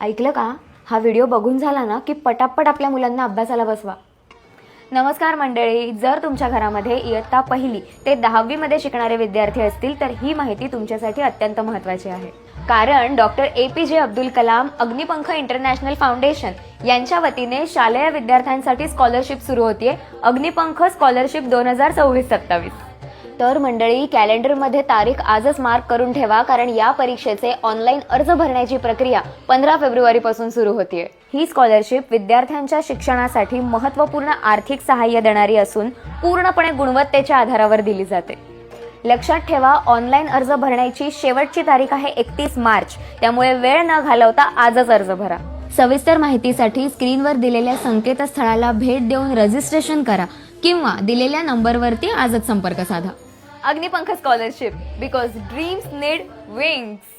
ऐकलं का? हा व्हिडिओ बघून झाला ना की पटापट आपल्या मुलांना अभ्यासाला बसवा. नमस्कार मंडळी, जर तुमच्या घरामध्ये इयत्ता 1ली ते 10वी मध्ये शिकणारे विद्यार्थी असतील तर ही माहिती तुमच्यासाठी अत्यंत महत्त्वाची आहे. कारण doctor APJ Abdul Kalam Agnipankh international foundation यांच्या वतीने शालेय विद्यार्थ्यांसाठी स्कॉलरशिप सुरू होतीये, अग्निपंख स्कॉलरशिप 2026-27. तर मंडळी, कॅलेंडरमध्ये तारीख आजच मार्क करून ठेवा, कारण या परीक्षेचे ऑनलाईन अर्ज भरण्याची प्रक्रिया 15 फेब्रुवारीपासून सुरू होतीये. ही स्कॉलरशिप विद्यार्थ्यांच्या शिक्षणासाठी महत्त्वपूर्ण आर्थिक सहाय्य देणारी असून पूर्णपणे गुणवत्तेच्या आधारावर दिली जाते. लक्षात ठेवा, ऑनलाईन अर्ज भरण्याची शेवटची तारीख आहे 31 मार्च, त्यामुळे वेळ न घालवता आजच अर्ज भरा. सविस्तर माहितीसाठी स्क्रीनवर दिलेल्या संकेतस्थळाला भेट देऊन रजिस्ट्रेशन करा किंवा दिलेल्या नंबरवरती आजच संपर्क साधा. Agnipankh scholarship, because dreams need wings.